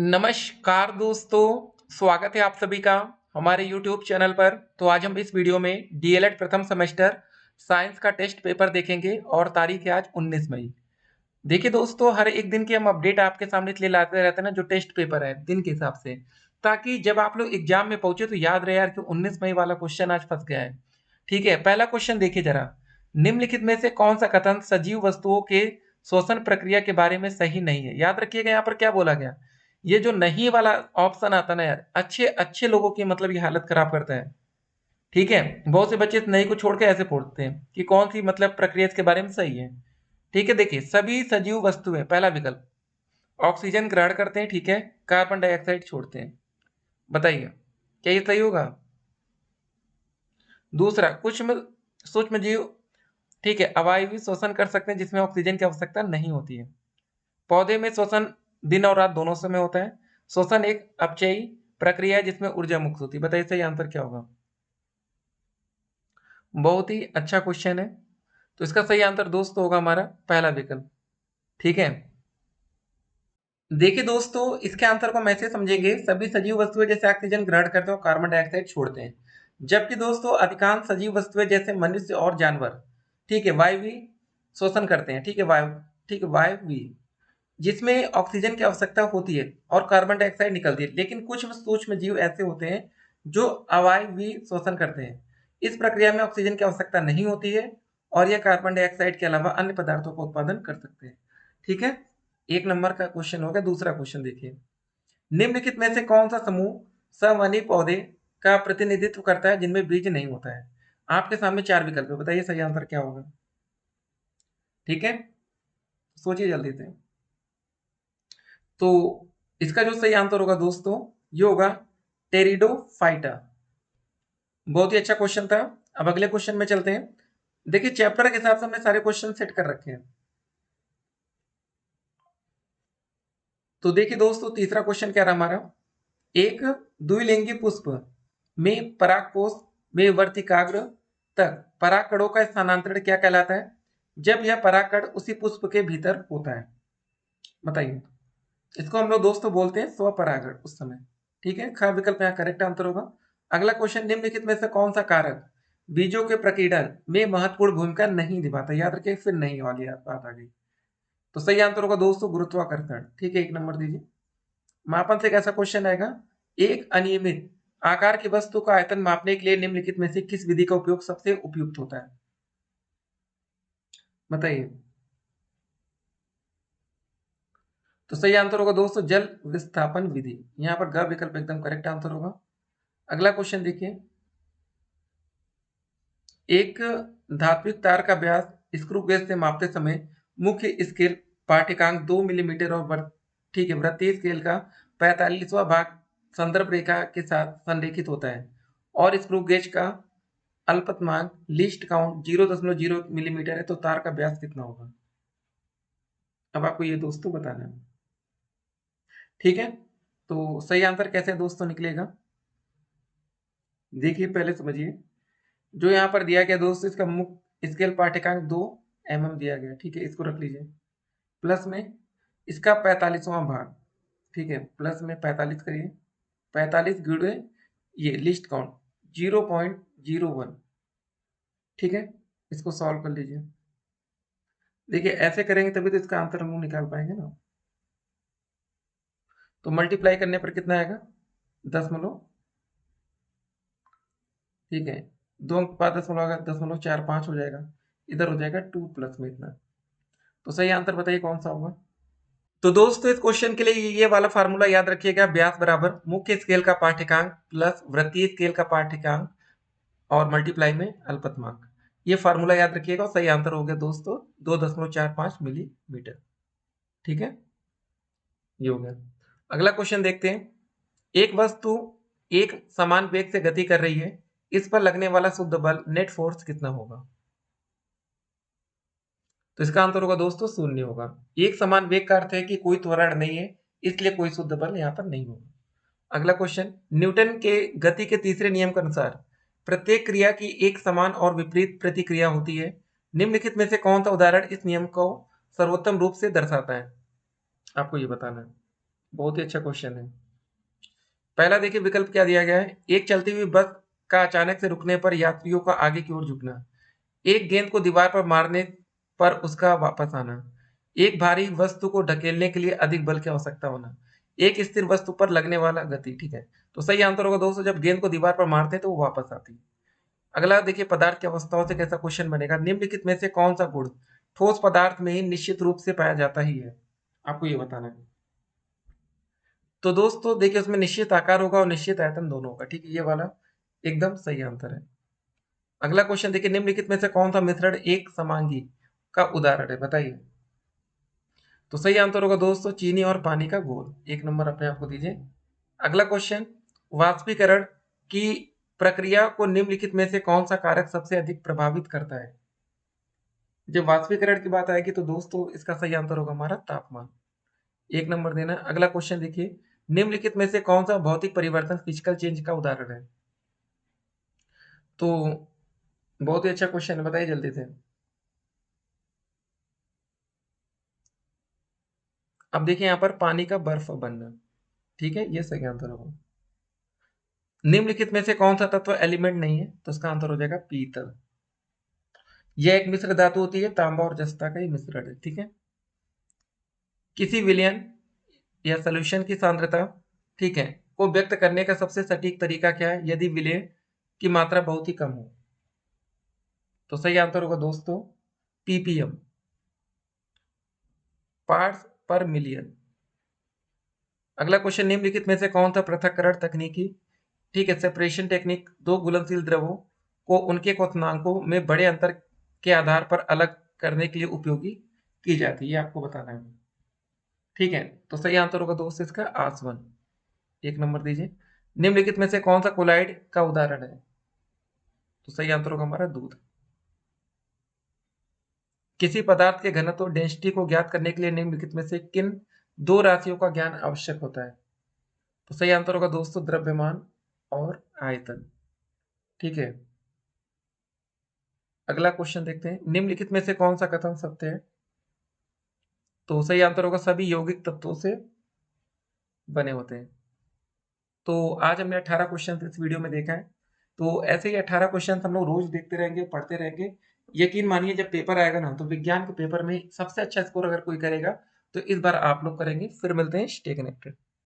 नमस्कार दोस्तों, स्वागत है आप सभी का हमारे YouTube चैनल पर। तो आज हम इस वीडियो में डीएलएड प्रथम सेमेस्टर साइंस का टेस्ट पेपर देखेंगे और तारीख है आज 19 मई। देखिए दोस्तों, हर एक दिन की हम अपडेट आपके सामने इसलिए लाते रहते हैं ना, जो टेस्ट पेपर है दिन के हिसाब से, ताकि जब आप लोग एग्जाम में पहुंचे तो याद रहे यार कि 19 मई वाला क्वेश्चन आज फंस गया है। ठीक है, पहला क्वेश्चन देखिए जरा। निम्नलिखित में से कौन सा कथन सजीव वस्तुओं के श्वसन प्रक्रिया के बारे में सही नहीं है? याद रखिएगा यहाँ पर क्या बोला गया। ये जो नहीं वाला ऑप्शन आता ना यार, अच्छे अच्छे लोगों की मतलब ये हालत खराब करता है। ठीक है, बहुत से बच्चे इस नहीं को छोड़ के ऐसे पूछते हैं कि कौन सी मतलब प्रक्रिया इसके बारे में सही है। ठीक है, देखिए सभी सजीव वस्तुएं, पहला विकल्प, ऑक्सीजन ग्रहण करते हैं, ठीक है, कार्बन डाइऑक्साइड छोड़ते हैं। बताइए क्या ये सही होगा? दूसरा, कुछ सूक्ष्म जीव, ठीक है, अवायवीय श्वसन कर सकते हैं जिसमें ऑक्सीजन की आवश्यकता नहीं होती है। पौधे में श्वसन दिन और रात दोनों समय होता है। श्वसन एक अपचयी प्रक्रिया है जिसमें ऊर्जा मुक्त होती है। बताइए सही आंसर क्या होगा? बहुत ही अच्छा क्वेश्चन है। तो इसका सही आंसर दोस्तों होगा हमारा पहला विकल्प। ठीक है, देखिए दोस्तों, इसके आंसर को हम ऐसे समझेंगे, सभी सजीव वस्तुएं जैसे ऑक्सीजन ग्रहण करते हैं और कार्बन डाइऑक्साइड छोड़ते हैं, जबकि दोस्तों अधिकांश सजीव वस्तुएं जैसे मनुष्य और जानवर, ठीक है, वायवीय श्वसन करते हैं। ठीक है, वायु, ठीक है, वायवीय, जिसमें ऑक्सीजन की आवश्यकता होती है और कार्बन डाइऑक्साइड निकलती है। लेकिन कुछ सूक्ष्म जीव ऐसे होते हैं जो अवायवीय श्वसन करते हैं। इस प्रक्रिया में ऑक्सीजन की आवश्यकता नहीं होती है और यह कार्बन डाइऑक्साइड के अलावा अन्य पदार्थों का उत्पादन कर सकते हैं। ठीक है, एक नंबर का क्वेश्चन हो गया। दूसरा क्वेश्चन देखिए, निम्नलिखित में से कौन सा समूह सवनी पौधे का प्रतिनिधित्व करता है जिनमें बीज नहीं होता है? आपके सामने चार विकल्प है, बताइए सही आंसर क्या होगा? ठीक है, सोचिए जल्दी से। तो इसका जो सही आंसर होगा दोस्तों, ये होगा टेरिडोफाइटा। बहुत ही अच्छा क्वेश्चन था। अब अगले क्वेश्चन में चलते हैं। देखिए चैप्टर के हिसाब से हमने सारे क्वेश्चन सेट कर रखे हैं। तो देखिए दोस्तों, तीसरा क्वेश्चन क्या रहा हमारा, एक द्विलिंगी पुष्प में परागकोश में वर्तिकाग्र तक परागकणों का स्थानांतरण क्या कहलाता है जब यह परागकण उसी पुष्प के भीतर होता है? बताइए। इसको हम लोग दोस्तों बोलते हैं स्वपरागण उस समय। ठीक है, ख विकल्प यहाँ करेक्ट आंसर होगा। अगला क्वेश्चन, निम्नलिखित में से कौन सा कारक बीजों के प्रकीर्णन में महत्वपूर्ण भूमिका नहीं निभाता? याद रखिए, फिर नहीं वाली बात आ गई। तो सही आंसर होगा दोस्तों गुरुत्वाकर्षण। ठीक है, एक नंबर दीजिए। मापन से कैसा क्वेश्चन आएगा, एक अनियमित आकार की वस्तु का आयतन मापने के लिए निम्नलिखित में से किस विधि का उपयोग सबसे उपयुक्त होता है? बताइए। तो सही आंसर होगा दोस्तों जल विस्थापन विधि। यहाँ पर ग विकल्प एकदम करेक्ट आंसर होगा। अगला क्वेश्चन देखिए, एक धात्विक तार का व्यास स्क्रू गेज से मापते समय मुख्य स्केल पाठ्यकांक 2 मिलीमीटर और ठीक है, वृत्तीय स्केल का 45वां भाग संदर्भ रेखा के साथ संरेखित होता है और स्क्रू गेज का अल्पतमांक लीस्ट काउंट 0.0 मिलीमीटर है, तो तार का व्यास कितना होगा? अब आपको ये दोस्तों बताना है। ठीक है, तो सही आंसर कैसे दोस्तों निकलेगा, देखिए पहले समझिए। जो यहाँ पर दिया गया दोस्तों, इसका मुख्य स्केल पाठ्यकांक 2 mm दिया गया। ठीक है, इसको रख लीजिए। प्लस में इसका 45वां भाग, ठीक है, प्लस में 45 करिए, 45 गुणे ये लिस्ट काउंट 0.01। ठीक है, इसको सॉल्व कर लीजिए। देखिए ऐसे करेंगे तभी तो इसका आंसर हम लोग निकाल पाएंगे ना। तो मल्टीप्लाई करने पर कितना आएगा, 10, ठीक है, 2 अंक बाद 10.45 हो जाएगा, इधर हो जाएगा 2 प्लस में इतना। तो सही आंसर बताइए कौन सा होगा? तो दोस्तों इस क्वेश्चन के लिए ये वाला फार्मूला याद रखिएगा, व्यास बराबर मुख्य स्केल का पाठ्यकांक प्लस वृत्तीय स्केल का पाठ्यकांक और मल्टीप्लाई में अल्पतमांक। ये फार्मूला याद रखिएगा और सही आंसर हो गया दोस्तों 2.45 मिलीमीटर। ठीक है, ये हो गया। अगला क्वेश्चन देखते हैं, एक वस्तु एक समान वेग से गति कर रही है, इस पर लगने वाला शुद्ध बल नेट फोर्स कितना होगा? तो इसका आंसर होगा दोस्तों 0 होगा। एक समान वेग का अर्थ है कि कोई त्वरण नहीं है, इसलिए कोई शुद्ध बल यहाँ पर नहीं होगा। अगला क्वेश्चन, न्यूटन के गति के तीसरे नियम के अनुसार प्रत्येक क्रिया की एक समान और विपरीत प्रतिक्रिया होती है। निम्नलिखित में से कौन सा उदाहरण इस नियम को सर्वोत्तम रूप से दर्शाता है? आपको ये बताना है। बहुत ही अच्छा क्वेश्चन है। पहला देखिए विकल्प क्या दिया गया है, एक चलती हुई बस का अचानक से रुकने पर यात्रियों का आगे की ओर झुकना, एक गेंद को दीवार पर मारने पर उसका वापस आना, एक भारी वस्तु को ढकेलने के लिए अधिक बल की आवश्यकता होना, एक स्थिर वस्तु पर लगने वाला गति। ठीक है, तो सही आंसर होगा दोस्तों, जब गेंद को दीवार पर मारते हैं तो वो वापस आती है। अगला देखिए पदार्थ की अवस्थाओं से कैसा क्वेश्चन बनेगा, निम्नलिखित में से कौन सा गुण ठोस पदार्थ में ही निश्चित रूप से पाया जाता ही है, आपको ये बताना है। तो दोस्तों देखिए उसमें निश्चित आकार होगा और निश्चित आयतन दोनों होगा। ठीक है, ये वाला एकदम सही आंसर है। अगला क्वेश्चन देखिए, निम्नलिखित में से कौन सा मिश्रण एक समांगी का उदाहरण है, बताइए। तो सही आंसर होगा दोस्तों चीनी और पानी का घोल, एक नंबर अपने आप को दीजिए। अगला क्वेश्चन, वाष्पीकरण की प्रक्रिया को निम्नलिखित में से कौन सा कारक सबसे अधिक प्रभावित करता है। जब वाष्पीकरण की बात आएगी तो दोस्तों इसका सही आंसर होगा हमारा तापमान, एक नंबर देना। अगला क्वेश्चन देखिए, निम्नलिखित में से कौन सा भौतिक परिवर्तन फिजिकल चेंज का उदाहरण है। तो बहुत ही अच्छा क्वेश्चन है, बताइए जल्दी से। अब देखिए यहाँ पर पानी का बर्फ बनना, ठीक है, ये सही आंसर होगा। निम्नलिखित में से कौन सा तत्व एलिमेंट नहीं है, तो इसका आंसर हो जाएगा पीतल। यह एक मिश्र धातु होती है, तांबा और जस्ता का ही मिश्रण है। ठीक है, किसी विलयन या सॉल्यूशन की सांद्रता, ठीक है, को व्यक्त करने का सबसे सटीक तरीका क्या है यदि विलय की मात्रा बहुत ही कम हो। तो सही आंसर होगा दोस्तों पीपीएम, पार्ट्स पर मिलियन। अगला क्वेश्चन, निम्नलिखित में से कौन सा पृथक्करण तकनीकी, ठीक है, सेपरेशन टेक्निक दो घुलनशील द्रवों को उनके क्वथनांकों में बड़े अंतर के आधार पर अलग करने के लिए उपयोगी की जाती है, ये आपको बताना है। ठीक है, तो सही आंसर होगा दोस्त इसका आसवन, एक नंबर दीजिए। निम्नलिखित में से कौन सा कोलाइड का उदाहरण है, तो सही आंसर होगा हमारा दूध। किसी पदार्थ के घनत्व डेंसिटी को ज्ञात करने के लिए निम्नलिखित में से किन दो राशियों का ज्ञान आवश्यक होता है। तो सही आंसर होगा दोस्तों द्रव्यमान और आयतन। ठीक है, अगला क्वेश्चन देखते हैं, निम्नलिखित में से कौन सा कथन सत्य है। तो सही आंसर होगा सभी यौगिक तत्वों से बने होते हैं। तो आज हमने 18 क्वेश्चन इस वीडियो में देखा है। तो ऐसे ही 18 क्वेश्चन हम लोग रोज देखते रहेंगे, पढ़ते रहेंगे। यकीन मानिए जब पेपर आएगा ना, तो विज्ञान के पेपर में सबसे अच्छा स्कोर अगर कोई करेगा तो इस बार आप लोग करेंगे। फिर मिलते हैं, स्टे कनेक्टेड।